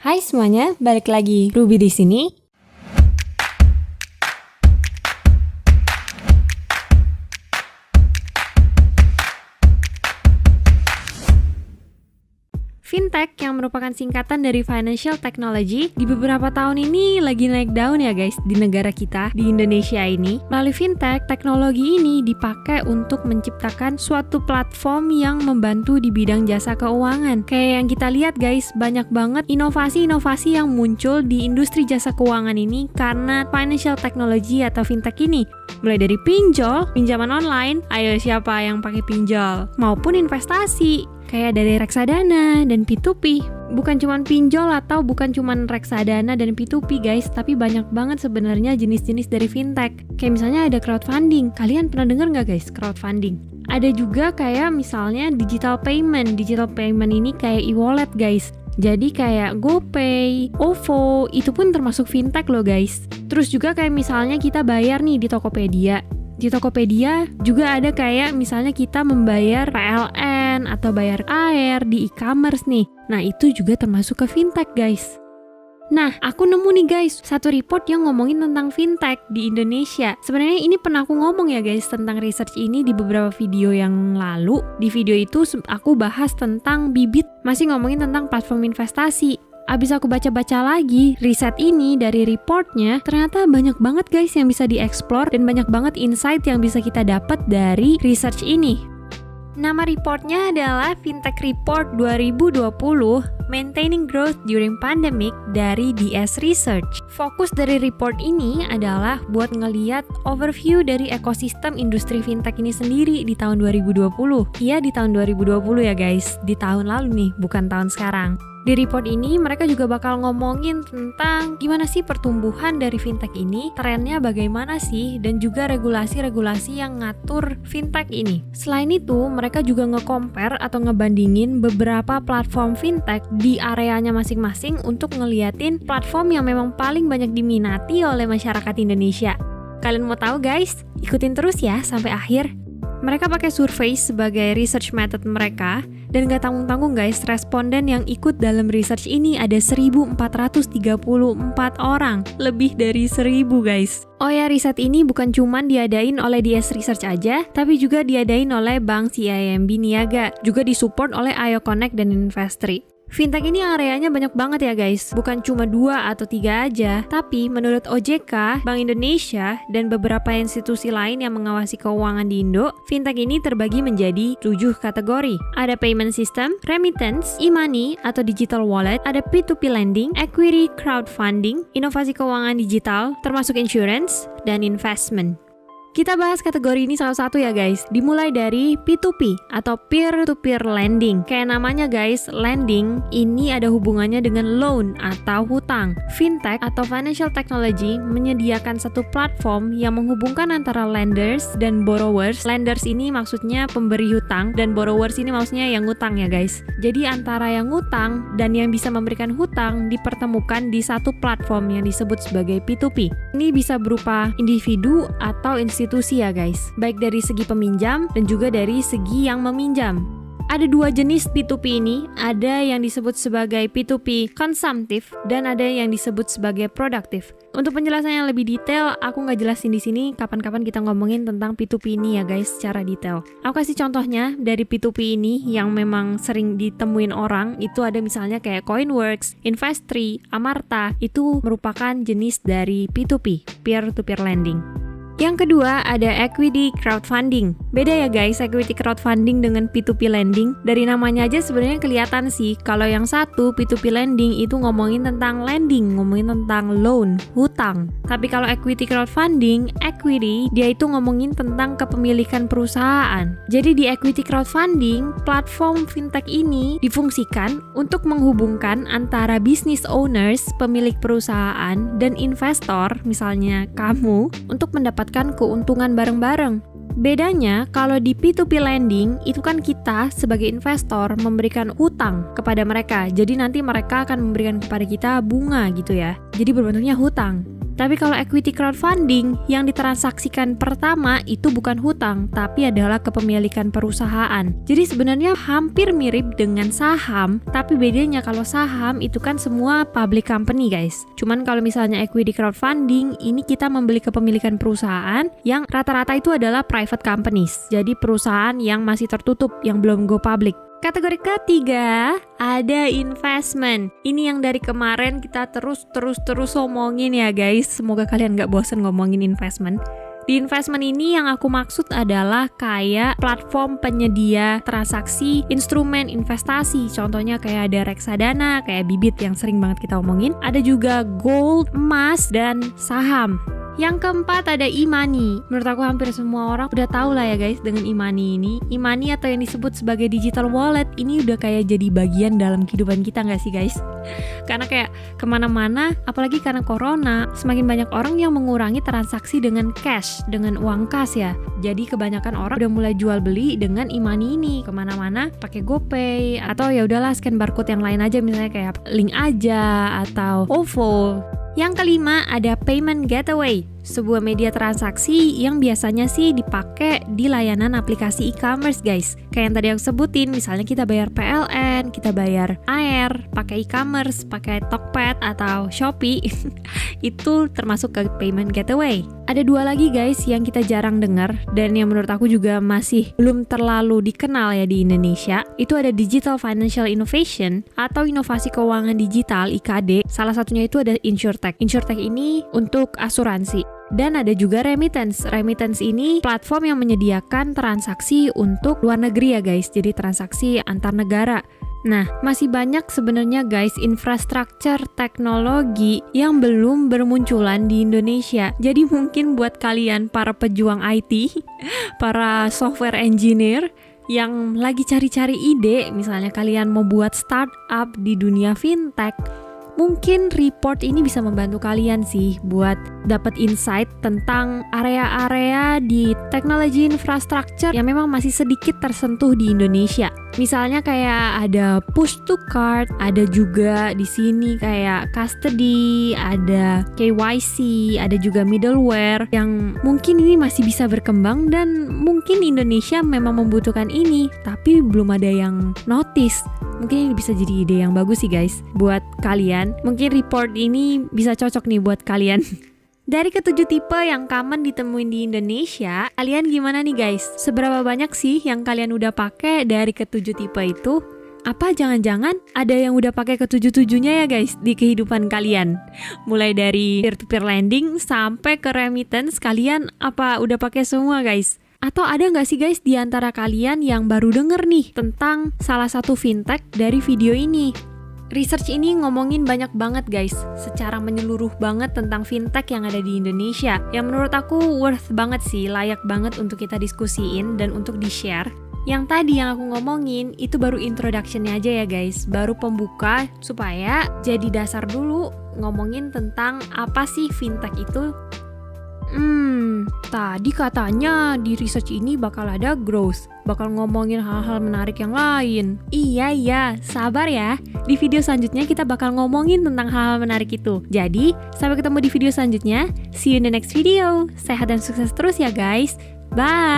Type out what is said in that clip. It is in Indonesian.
Hai semuanya, balik lagi Ruby di sini. Fintech yang merupakan singkatan dari Financial Technology di beberapa tahun ini lagi naik daun ya guys di negara kita, di Indonesia ini. Melalui fintech, teknologi ini dipakai untuk menciptakan suatu platform yang membantu di bidang jasa keuangan. Kayak yang kita lihat guys, banyak banget inovasi-inovasi yang muncul di industri jasa keuangan ini karena Financial Technology atau fintech ini. Mulai dari pinjol, pinjaman online, ayo siapa yang pakai pinjol, maupun investasi kayak dari reksadana dan P2P. Bukan cuma pinjol atau bukan cuma reksadana dan P2P guys, tapi banyak banget sebenarnya jenis-jenis dari fintech. Kayak misalnya ada crowdfunding. Kalian pernah dengar nggak guys crowdfunding? Ada juga kayak misalnya digital payment. Digital payment ini kayak e-wallet guys. Jadi kayak GoPay, OVO, itu pun termasuk fintech loh guys. Terus juga kayak misalnya kita bayar nih di Tokopedia. Di Tokopedia juga ada kayak misalnya kita membayar PLN atau bayar air di e-commerce nih. Nah itu juga termasuk ke fintech guys. Nah aku nemu nih guys satu report yang ngomongin tentang fintech di Indonesia. Sebenarnya ini pernah aku ngomong ya guys tentang research ini di beberapa video yang lalu. Di video itu aku bahas tentang Bibit, masih ngomongin tentang platform investasi. Abis aku baca-baca lagi, riset ini dari reportnya, ternyata banyak banget guys yang bisa dieksplor dan banyak banget insight yang bisa kita dapat dari research ini. Nama reportnya adalah Fintech Report 2020 Maintaining Growth During Pandemic dari DS Research. Fokus dari report ini adalah buat ngeliat overview dari ekosistem industri fintech ini sendiri di tahun 2020. Iya di tahun 2020 ya guys, di tahun lalu nih, bukan tahun sekarang. Di report ini mereka juga bakal ngomongin tentang gimana sih pertumbuhan dari fintech ini, trennya bagaimana sih, dan juga regulasi-regulasi yang ngatur fintech ini. Selain itu, mereka juga nge-compare atau ngebandingin beberapa platform fintech di areanya masing-masing untuk ngeliatin platform yang memang paling banyak diminati oleh masyarakat Indonesia. Kalian mau tahu guys? Ikutin terus ya sampai akhir. Mereka pakai survei sebagai research method mereka, dan gak tanggung-tanggung guys, responden yang ikut dalam research ini ada 1.434 orang, lebih dari 1.000 guys. Oh ya, riset ini bukan cuma diadain oleh DS Research aja, tapi juga diadain oleh Bank CIMB Niaga, juga disupport oleh Ayo Connect dan Investri. Fintech ini areanya banyak banget ya guys, bukan cuma 2 atau 3 aja, tapi menurut OJK, Bank Indonesia, dan beberapa institusi lain yang mengawasi keuangan di Indo, fintech ini terbagi menjadi 7 kategori. Ada payment system, remittance, e-money atau digital wallet, ada P2P lending, equity crowdfunding, inovasi keuangan digital, termasuk insurance, dan investment. Kita bahas kategori ini satu-satu ya guys. Dimulai dari P2P atau peer-to-peer lending. Kayak namanya guys, lending ini ada hubungannya dengan loan atau hutang. Fintech atau financial technology menyediakan satu platform yang menghubungkan antara lenders dan borrowers. Lenders ini maksudnya pemberi hutang dan borrowers ini maksudnya yang ngutang ya guys. Jadi antara yang ngutang dan yang bisa memberikan hutang dipertemukan di satu platform yang disebut sebagai P2P. Ini bisa berupa individu atau institusi ya guys, baik dari segi peminjam dan juga dari segi yang meminjam. Ada 2 jenis P2P ini, ada yang disebut sebagai P2P konsumtif dan ada yang disebut sebagai produktif. Untuk penjelasan yang lebih detail, aku nggak jelasin di sini, kapan-kapan kita ngomongin tentang P2P ini ya guys secara detail. Aku kasih contohnya dari P2P ini yang memang sering ditemuin orang, itu ada misalnya kayak Coinworks, Investri, Amarta, itu merupakan jenis dari P2P, peer-to-peer lending. Yang kedua ada equity crowdfunding. Beda ya guys, equity crowdfunding dengan P2P lending. Dari namanya aja sebenarnya kelihatan sih, kalau yang satu P2P lending itu ngomongin tentang lending, ngomongin tentang loan, hutang. Tapi kalau equity crowdfunding, equity dia itu ngomongin tentang kepemilikan perusahaan. Jadi di equity crowdfunding, platform fintech ini difungsikan untuk menghubungkan antara business owners, pemilik perusahaan, dan investor, misalnya kamu, untuk mendapatkan keuntungan bareng-bareng. Bedanya, kalau di P2P lending, itu kan kita sebagai investor memberikan hutang kepada mereka. Jadi nanti mereka akan memberikan kepada kita bunga gitu ya. Jadi berbentuknya hutang. Tapi kalau equity crowdfunding, yang ditransaksikan pertama itu bukan hutang, tapi adalah kepemilikan perusahaan. Jadi sebenarnya hampir mirip dengan saham, tapi bedanya kalau saham itu kan semua public company guys. Cuman kalau misalnya equity crowdfunding, ini kita membeli kepemilikan perusahaan yang rata-rata itu adalah private companies. Jadi perusahaan yang masih tertutup, yang belum go public. Kategori ketiga, ada investment. Ini yang dari kemarin kita terus ngomongin ya guys. Semoga kalian gak bosen ngomongin investment. Di investment ini yang aku maksud adalah kayak platform penyedia transaksi instrumen investasi. Contohnya kayak ada reksadana, kayak Bibit yang sering banget kita omongin. Ada juga gold, emas, dan saham. Yang keempat ada e-money. Menurut aku hampir semua orang udah tahu lah ya guys dengan e-money ini. E-money atau yang disebut sebagai digital wallet ini udah kayak jadi bagian dalam kehidupan kita gak sih guys? Karena kayak kemana-mana, apalagi karena corona, semakin banyak orang yang mengurangi transaksi dengan cash, dengan uang kas ya. Jadi kebanyakan orang udah mulai jual beli dengan e-money ini. Kemana-mana pakai GoPay atau ya udahlah scan barcode yang lain aja, misalnya kayak Link Aja atau OVO. Yang kelima ada payment gateway, sebuah media transaksi yang biasanya sih dipakai di layanan aplikasi e-commerce guys. Kayak yang tadi aku sebutin, misalnya kita bayar PLN, kita bayar air, pakai e-commerce, pakai Tokped atau Shopee, itu termasuk ke payment gateway. Ada dua lagi guys yang kita jarang dengar dan yang menurut aku juga masih belum terlalu dikenal ya di Indonesia. Itu ada Digital Financial Innovation atau inovasi keuangan digital IKD. Salah satunya itu ada InsurTech. InsurTech ini untuk asuransi. Dan ada juga remittance. Remittance ini platform yang menyediakan transaksi untuk luar negeri ya guys. Jadi transaksi antar negara. Nah, masih banyak sebenarnya guys infrastruktur teknologi yang belum bermunculan di Indonesia. Jadi mungkin buat kalian para pejuang IT, para software engineer yang lagi cari-cari ide, misalnya kalian mau buat startup di dunia fintech, mungkin report ini bisa membantu kalian sih buat dapat insight tentang area-area di teknologi infrastruktur yang memang masih sedikit tersentuh di Indonesia. Misalnya kayak ada push to card, ada juga di sini kayak custody, ada KYC, ada juga middleware yang mungkin ini masih bisa berkembang dan mungkin Indonesia memang membutuhkan ini, tapi belum ada yang notice. Mungkin ini bisa jadi ide yang bagus sih guys buat kalian. Mungkin report ini bisa cocok nih buat kalian. Dari ketujuh tipe yang common ditemuin di Indonesia, kalian gimana nih guys? Seberapa banyak sih yang kalian udah pakai dari ketujuh tipe itu? Apa jangan-jangan ada yang udah pakai ketujuh-tujuhnya ya guys di kehidupan kalian? Mulai dari peer-to-peer lending sampai ke remittance, kalian apa udah pakai semua guys? Atau ada nggak sih guys di antara kalian yang baru denger nih tentang salah satu fintech dari video ini? Research ini ngomongin banyak banget guys, secara menyeluruh banget tentang fintech yang ada di Indonesia. Yang menurut aku worth banget sih, layak banget untuk kita diskusiin dan untuk di-share. Yang tadi yang aku ngomongin itu baru introduction-nya aja ya guys, baru pembuka supaya jadi dasar dulu ngomongin tentang apa sih fintech itu. Tadi katanya di research ini bakal ada growth, bakal ngomongin hal-hal menarik yang lain. Iya, sabar ya. Di video selanjutnya kita bakal ngomongin tentang hal-hal menarik itu. Jadi, sampai ketemu di video selanjutnya. See you in the next video. Sehat dan sukses terus ya guys. Bye!